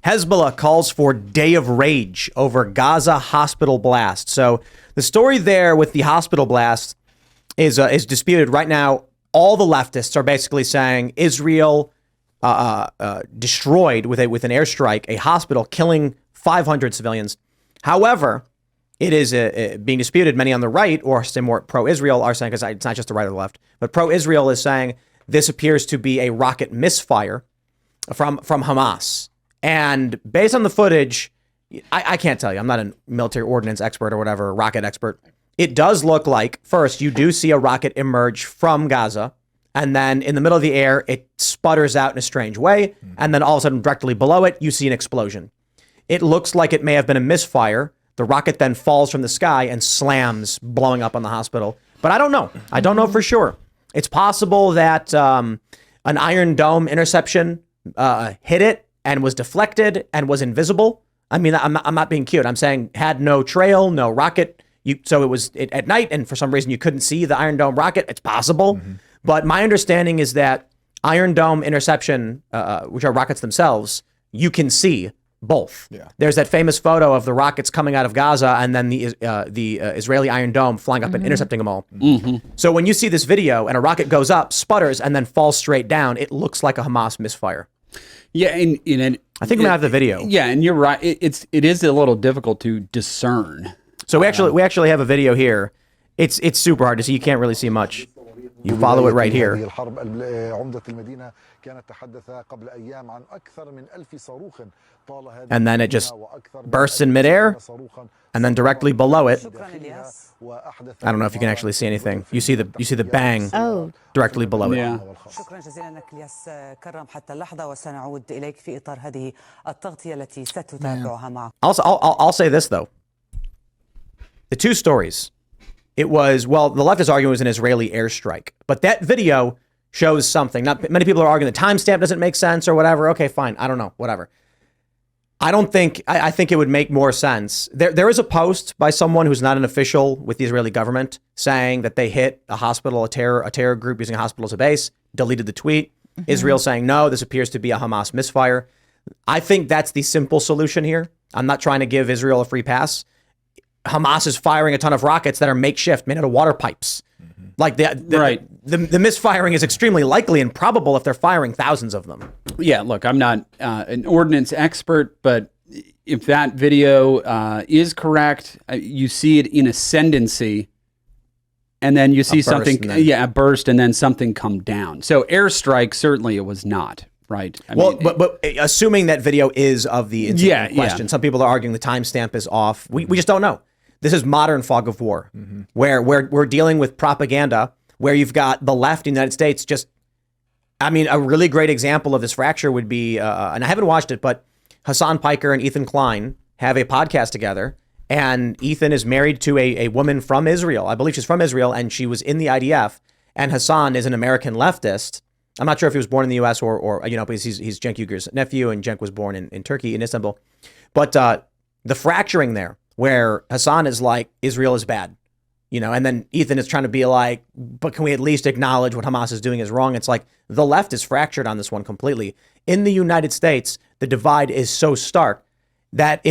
Hezbollah calls for day of rage over Gaza hospital blast. So the story there with the hospital blast is disputed right now. All the leftists are basically saying Israel destroyed with an airstrike a hospital, killing 500 civilians. However, it is being disputed. Many on the right, or say more pro-Israel, are saying, because it's not just the right or the left, but pro-Israel is saying this appears to be a rocket misfire from Hamas. And based on the footage, I can't tell you. I'm not a military ordnance expert or whatever, rocket expert. It does look like, first, you do see a rocket emerge from Gaza, and then in the middle of the air, it sputters out in a strange way, and then all of a sudden, directly below it, you see an explosion. It looks like it may have been a misfire. The rocket then falls from the sky and slams, blowing up on the hospital. But I don't know. I don't know for sure. It's possible that an Iron Dome interception hit it and was deflected and was invisible. I mean, I'm not being cute. I'm saying had no trail, no rocket. So it was at night, and for some reason you couldn't see the Iron Dome rocket. It's possible. But my understanding is that Iron Dome interception, which are rockets themselves, you can see both. Yeah. There's that famous photo of the rockets coming out of Gaza and then the Israeli Iron Dome flying up and intercepting them all. So when you see this video and a rocket goes up, sputters, and then falls straight down, it looks like a Hamas misfire. Yeah, and I think we have the video. Yeah, and you're right. It is a little difficult to discern. So we actually have a video here. It's super hard to see. You can't really see much. You follow it right here. And then it just bursts in midair, and then directly below it, I don't know if you can actually see anything. You see the bang directly below it. Yeah. I'll say this though. The two stories. It was, well, the left is arguing it was an Israeli airstrike, but that video shows something. Not many people are arguing the timestamp doesn't make sense or whatever. Okay, fine. I don't know. Whatever. I think it would make more sense. There is a post by someone who's not an official with the Israeli government saying that they hit a hospital, a terror group using a hospital as a base, deleted the tweet. Israel saying, no, this appears to be a Hamas misfire. I think that's the simple solution here. I'm not trying to give Israel a free pass. Hamas is firing a ton of rockets that are makeshift, made out of water pipes. Like the misfiring is extremely likely and probable if they're firing thousands of them. Yeah, look, I'm not an ordnance expert, but if that video is correct, you see it in ascendancy, and then you see something, a burst, and then something come down. So airstrike, certainly it was not. Right. But assuming that video is of the incident in question, some people are arguing the timestamp is off. We just don't know. This is modern fog of war, where we're dealing with propaganda, where you've got the left in the United States a really great example of this fracture would be, and I haven't watched it, but Hassan Piker and Ethan Klein have a podcast together, and Ethan is married to a woman from Israel. I believe she's from Israel, and she was in the IDF, and Hassan is an American leftist. I'm not sure if he was born in the U.S. or because he's Cenk Uyghur's nephew, and Cenk was born in Turkey, in Istanbul. But the fracturing there, where Hassan is like, Israel is bad, and then Ethan is trying to be like, but can we at least acknowledge what Hamas is doing is wrong? It's like the left is fractured on this one completely. In the United States, the divide is so stark that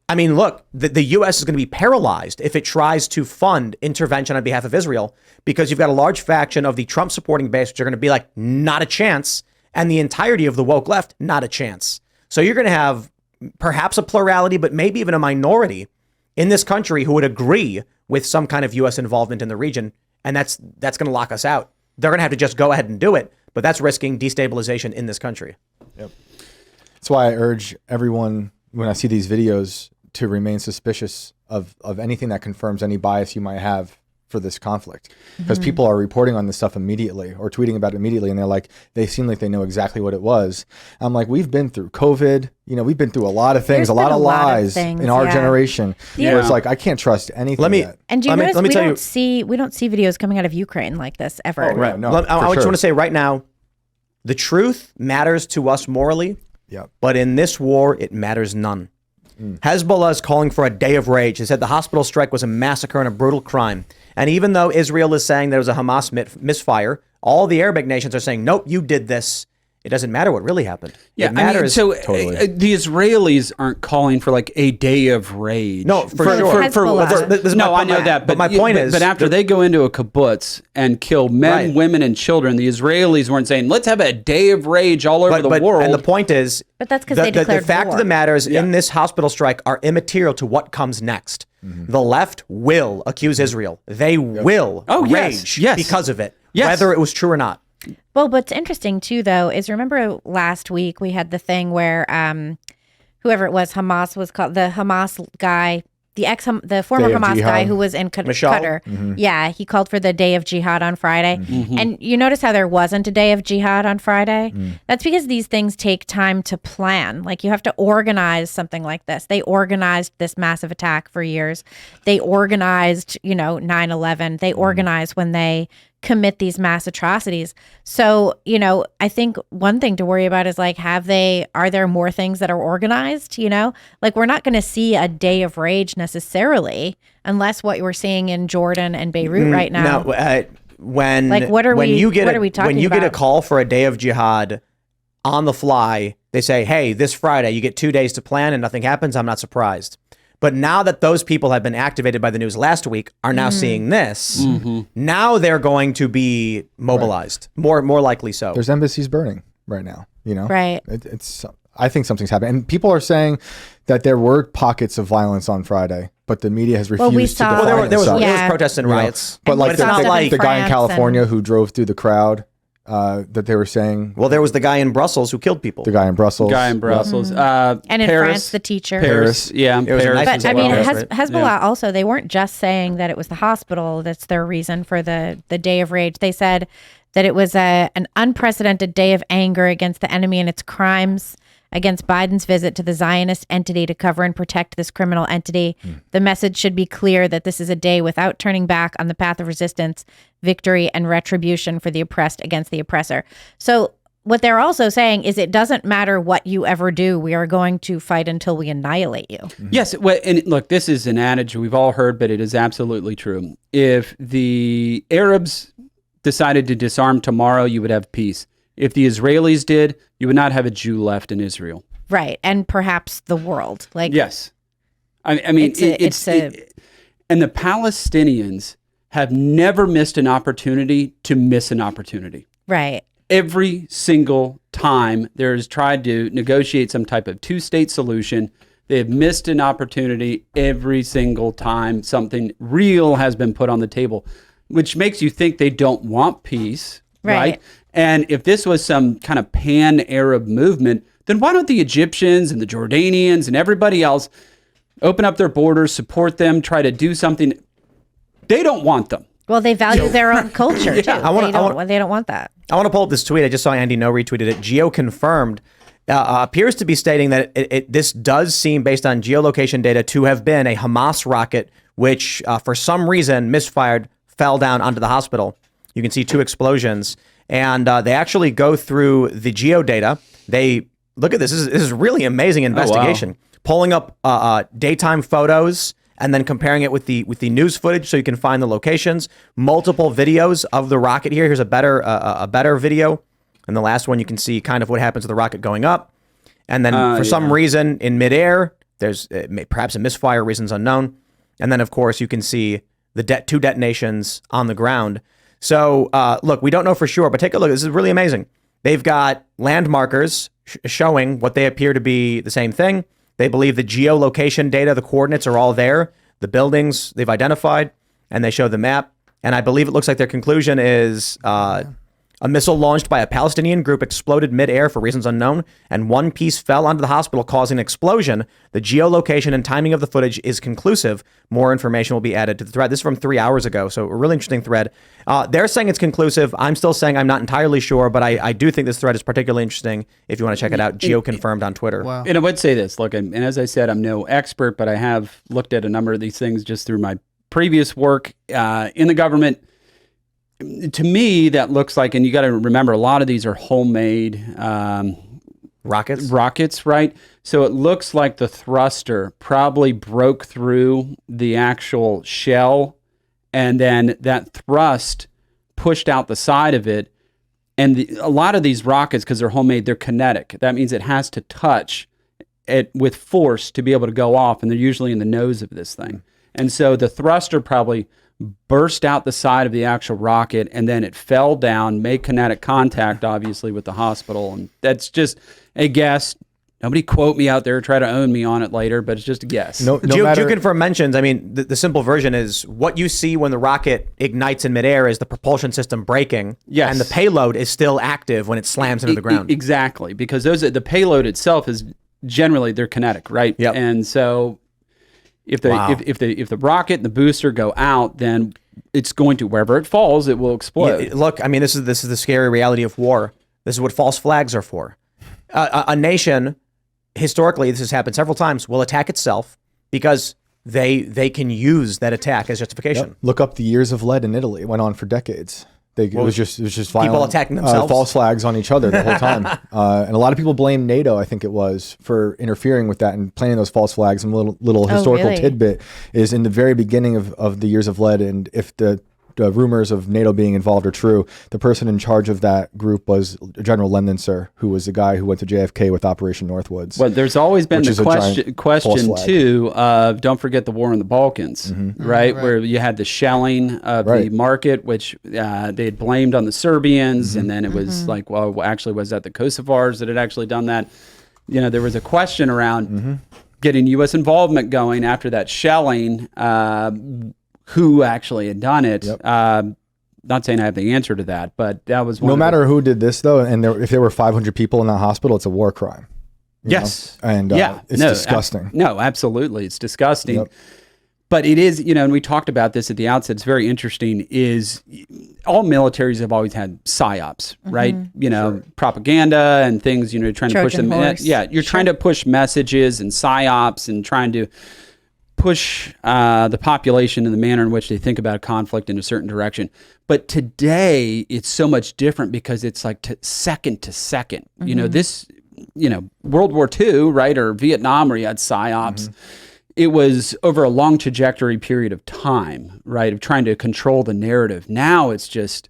look, the U.S. is going to be paralyzed if it tries to fund intervention on behalf of Israel, because you've got a large faction of the Trump supporting base, which are going to be like, not a chance. And the entirety of the woke left, not a chance. So you're going to have perhaps a plurality, but maybe even a minority in this country who would agree with some kind of U.S. involvement in the region. And that's going to lock us out. They're going to have to just go ahead and do it. But that's risking destabilization in this country. Yep. That's why I urge everyone, when I see these videos, to remain suspicious of anything that confirms any bias you might have for this conflict, because people are reporting on this stuff immediately or tweeting about it immediately, and they're like, they seem like they know exactly what it was. I'm like, we've been through COVID, we've been through a lot of things, a lot of lies in our generation. Where it's like, I can't trust anything. And do you notice we don't see videos coming out of Ukraine like this ever? Oh, right. No, I just want to say right now, the truth matters to us morally. Yep. But in this war, it matters none. Hezbollah is calling for a day of rage. They said the hospital strike was a massacre and a brutal crime. And even though Israel is saying there was a Hamas misfire, all the Arabic nations are saying, nope, you did this. it doesn't matter what really happened. Yeah, it matters. Totally. The Israelis aren't calling for like a day of rage. No, for sure. I know that. But my point is, but after they go into a kibbutz and kill men, women, and children, the Israelis weren't saying, let's have a day of rage all over the world. And the point is, but that's because they declared the fact war. of the matter is, in this hospital strike are immaterial to what comes next. The left will accuse Israel. They will rage because of it, whether it was true or not. Well, what's interesting too, though, is remember last week we had the thing where whoever it was, Hamas was called the Hamas guy, the former Hamas guy who was in Qatar. Yeah, he called for the day of jihad on Friday. And you notice how there wasn't a day of jihad on Friday? That's because these things take time to plan. Like you have to organize something like this. They organized this massive attack for years. They organized, 9/11. They organize when they commit these mass atrocities. So, I think one thing to worry about is like, are there more things that are organized? Like we're not going to see a day of rage necessarily, unless what we're seeing in Jordan and Beirut right now. No, when you get a call for a day of jihad on the fly, they say, hey, this Friday, you get 2 days to plan and nothing happens. I'm not surprised. But now that those people have been activated by the news last week are now seeing this, now they're going to be mobilized, more likely so. There's embassies burning right now, Right. I think something's happening. And people are saying that there were pockets of violence on Friday, but the media has refused to define it. There was protests and riots. But like the guy in California who drove through the crowd, that they were saying. Well, there was the guy in Brussels who killed people. The guy in Brussels. And in France, the teacher. Paris. Yeah, Paris. But I mean, Hezbollah also, they weren't just saying that it was the hospital that's their reason for the day of rage. They said that it was an unprecedented day of anger against the enemy and its crimes, against Biden's visit to the Zionist entity to cover and protect this criminal entity. The message should be clear that this is a day without turning back on the path of resistance, victory, and retribution for the oppressed against the oppressor. So what they're also saying is it doesn't matter what you ever do. We are going to fight until we annihilate you. Yes. And look, this is an adage we've all heard, but it is absolutely true. If the Arabs decided to disarm tomorrow, you would have peace. If the Israelis did, you would not have a Jew left in Israel. Right. And perhaps the world. Yes. I mean, and the Palestinians have never missed an opportunity to miss an opportunity. Right. Every single time there's tried to negotiate some type of two-state solution, they have missed an opportunity every single time something real has been put on the table, which makes you think they don't want peace. Right. And if this was some kind of pan-Arab movement, then why don't the Egyptians and the Jordanians and everybody else open up their borders, support them, try to do something? They don't want them. Well, they value their own culture, too. They don't want that. I want to pull up this tweet. I just saw Andy No retweeted it. Geo confirmed appears to be stating that this does seem, based on geolocation data, to have been a Hamas rocket, which for some reason misfired, fell down onto the hospital. You can see 2 explosions. And they actually go through the geo data. They look at this. This is really amazing investigation. Pulling up daytime photos and then comparing it with the news footage, so you can find the locations. Multiple videos of the rocket here. Here's a better video. And the last one, you can see kind of what happens to the rocket going up. And then for some reason in midair, there's perhaps a misfire, reasons unknown. And then of course you can see the 2 detonations on the ground. So, look, we don't know for sure, but take a look. This is really amazing. They've got land markers showing what they appear to be the same thing. They believe the geolocation data, the coordinates are all there. The buildings they've identified, and they show the map. And I believe it looks like their conclusion is a missile launched by a Palestinian group exploded midair for reasons unknown, and one piece fell onto the hospital, causing an explosion. The geolocation and timing of the footage is conclusive. More information will be added to the thread. This is from 3 hours ago, so a really interesting thread. They're saying it's conclusive. I'm still saying I'm not entirely sure, but I do think this thread is particularly interesting if you want to check it out. Geo confirmed on Twitter. Wow. And I would say this, look, and as I said, I'm no expert, but I have looked at a number of these things just through my previous work in the government. To me, that looks like, and you got to remember, a lot of these are homemade rockets, right? So it looks like the thruster probably broke through the actual shell, and then that thrust pushed out the side of it, And a lot of these rockets, because they're homemade, they're kinetic. That means it has to touch it with force to be able to go off, and they're usually in the nose of this thing. And so the thruster probably burst out the side of the actual rocket, and then it fell down, made kinetic contact, obviously, with the hospital. And that's just a guess. Nobody quote me out there, try to own me on it later, but it's just a guess. Confirm mentions, I mean, the simple version is what you see when the rocket ignites in midair is the propulsion system breaking, and the payload is still active when it slams into the ground. Exactly, because the payload itself is generally, they're kinetic, right? Yep. And so if the rocket and the booster go out, then it's going to, wherever it falls, it will explode. Yeah, look, I mean, this is the scary reality of war. This is what false flags are for. A nation, historically, this has happened several times, will attack itself because they can use that attack as justification. Yep. Look up the years of lead in Italy. It went on for decades. It was just violent, people attacking themselves, false flags on each other the whole time. And a lot of people blame NATO, I think it was, for interfering with that and planting those false flags. And a little historical tidbit is in the very beginning of the years of lead, and if the rumors of NATO being involved are true, the person in charge of that group was General Lemnitzer, who was the guy who went to JFK with Operation Northwoods. Well, there's always been the question too of, don't forget the war in the Balkans, right? Where you had the shelling of the market, which they had blamed on the Serbians, and then it was like, well, actually, was that the Kosovars that had actually done that? You know, there was a question around getting U.S. involvement going after that shelling. Who actually had done it. Yep. Not saying I have the answer to that, but that was one. No matter who did this, though, and if there were 500 people in that hospital, it's a war crime. Yes. Know? And it's disgusting. No, absolutely. It's disgusting. Yep. But it is, and we talked about this at the outset, it's very interesting, is all militaries have always had psyops, right? Propaganda and things, trying to push them. You're trying to push messages and psyops and trying to push the population in the manner in which they think about a conflict in a certain direction. But today, it's so much different because it's like second to second. World War II, right, or Vietnam, where you had psyops, it was over a long trajectory period of time, right, of trying to control the narrative. Now it's just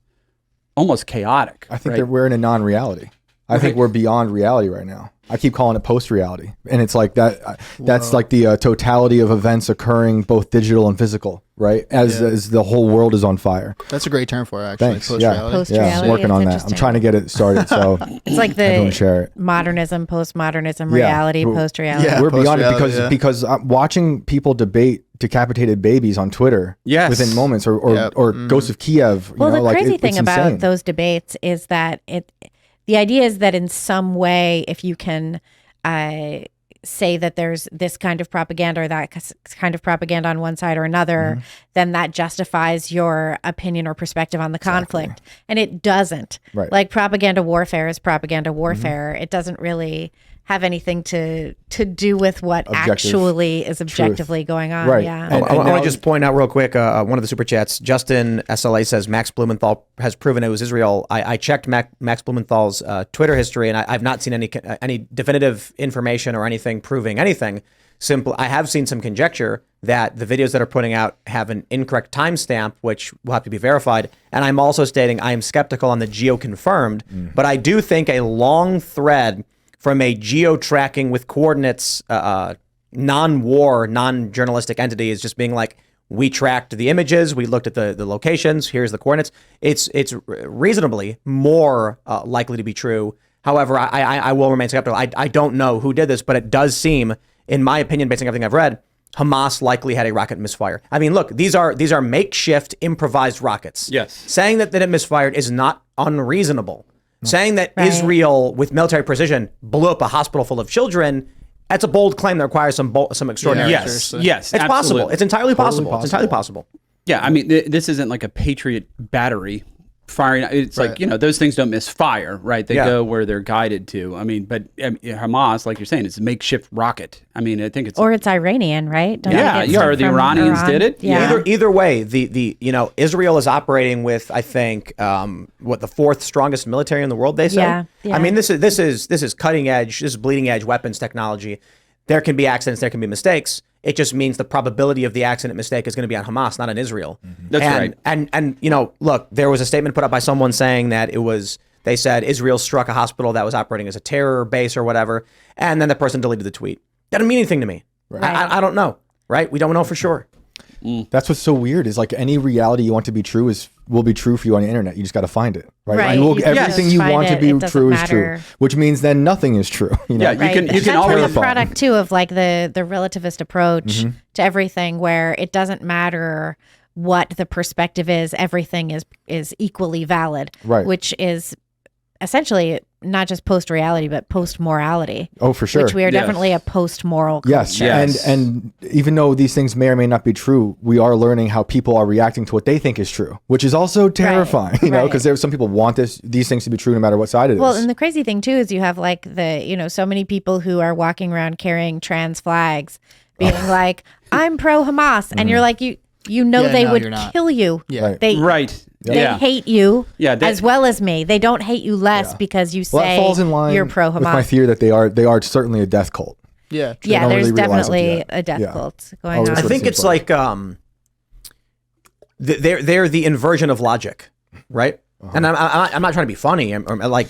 almost chaotic. I think we're in a non-reality. I think we're beyond reality right now. I keep calling it post-reality. And it's like that. That's like the totality of events occurring both digital and physical, right? As the whole world is on fire. That's a great term for it, actually. Thanks. Post-reality. Post-reality. I'm working on that. I'm trying to get it started. So it's like the modernism, postmodernism, reality, post-reality. Yeah, we're beyond it because watching people debate decapitated babies on Twitter within moments or Ghosts of Kiev. Well, the crazy thing about those debates is that the idea is that in some way, if you can say that there's this kind of propaganda or that kind of propaganda on one side or another, then that justifies your opinion or perspective on the conflict. And it doesn't. Right. Like propaganda warfare is propaganda warfare. It doesn't really have anything to do with what actually is objectively going on. Right. Yeah. I want to just point out real quick, one of the super chats, Justin SLA says Max Blumenthal has proven it was Israel. I checked Max Blumenthal's Twitter history, and I've not seen any definitive information or anything proving anything. I have seen some conjecture that the videos that are putting out have an incorrect timestamp, which will have to be verified. And I'm also stating I am skeptical on the geo-confirmed, but I do think a long thread from a geo-tracking with coordinates, non-war, non-journalistic entity is just being like, we tracked the images, we looked at the locations, here's the coordinates. It's reasonably more likely to be true. However, I will remain skeptical. I don't know who did this, but it does seem, in my opinion, based on everything I've read, Hamas likely had a rocket misfire. I mean, look, these are makeshift, improvised rockets. Yes. Saying that it misfired is not unreasonable. Saying that Israel, with military precision, blew up a hospital full of children, that's a bold claim that requires some extraordinary. Yes, it's possible. It's entirely possible. It's entirely possible. Yeah, I mean, this isn't like a Patriot battery firing. It's like, those things don't misfire, right? They go where they're guided to. I mean, but Hamas, like you're saying, it's a makeshift rocket. I mean, I think it's... Or it's Iranian, right? Or the Iranians did it. Yeah. Either way, the Israel is operating with, I think, the fourth strongest military in the world, they say. Yeah. I mean, this is cutting edge, this is bleeding edge weapons technology. There can be accidents, there can be mistakes. It just means the probability of the accident mistake is going to be on Hamas, not on Israel. That's right. And look, there was a statement put up by someone saying that it was They said Israel struck a hospital that was operating as a terror base or whatever, and then the person deleted the tweet. That didn't mean anything to me. Right. I don't know, right? We don't know for sure. That's what's so weird is like any reality you want to be true will be true for you on the internet. You just got to find it, right? Everything you want to be true is true, which means then nothing is true. You know? Yeah, you can always the product too of like the relativist approach to everything, where it doesn't matter what the perspective is, everything is equally valid, right? Which is essentially not just post-reality, but post-morality. Oh, for sure. Which we are definitely a post-moral culture. Yes. And even though these things may or may not be true, we are learning how people are reacting to what they think is true, which is also terrifying, you know, because there's some people want these things to be true no matter what side it is. Well, and the crazy thing too is you have like so many people who are walking around carrying trans flags, being like, I'm pro-Hamas. And you're like, they would kill you. Yeah. They hate you as well as me. They don't hate you less because you say that falls in line you're pro-Hamas. With my fear that they are certainly a death cult. Yeah, there's definitely a death cult going on. I think it's like they're the inversion of logic, right? And I'm not trying to be funny. I'm like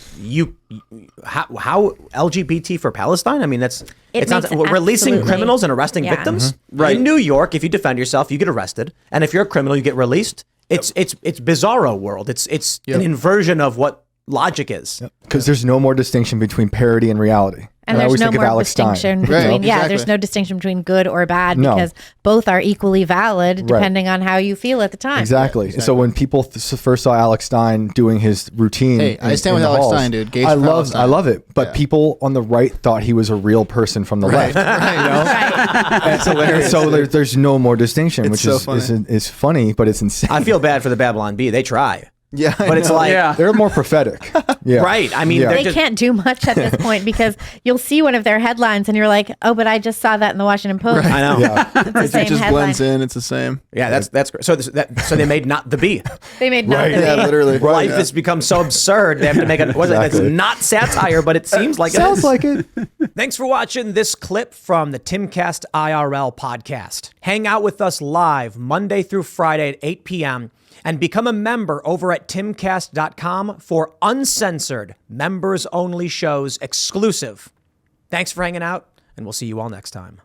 how LGBT for Palestine? I mean, it's not releasing criminals and arresting victims. Right. In New York, if you defend yourself, you get arrested, and if you're a criminal, you get released. It's bizarro world. It's an inversion of what logic is. Because there's no more distinction between parody and reality. And there's no more distinction between there's no distinction between good or bad because both are equally valid depending on how you feel at the time. Exactly. So when people first saw Alex Stein doing his routine, I stand with Alex Stein, dude. I love it. But people on the right thought he was a real person from the left. It's hilarious. So there's no more distinction, which is funny, but it's insane. I feel bad for the Babylon Bee. They try. Yeah, but it's like they're more prophetic. Right. I mean, they can't do much at this point because you'll see one of their headlines and you're like, oh, but I just saw that in the Washington Post. Right. I know. It's the same it just headline. blends in. It's the same. Yeah, that's great. So they made not the bee. They made not the bee. Yeah, literally. Life has become so absurd. They have to make it's not satire, but it seems like Sounds like it. Thanks for watching this clip from the Timcast IRL podcast. Hang out with us live Monday through Friday at 8 p.m. and become a member over at timcast.com for uncensored, members-only shows exclusive. Thanks for hanging out, and we'll see you all next time.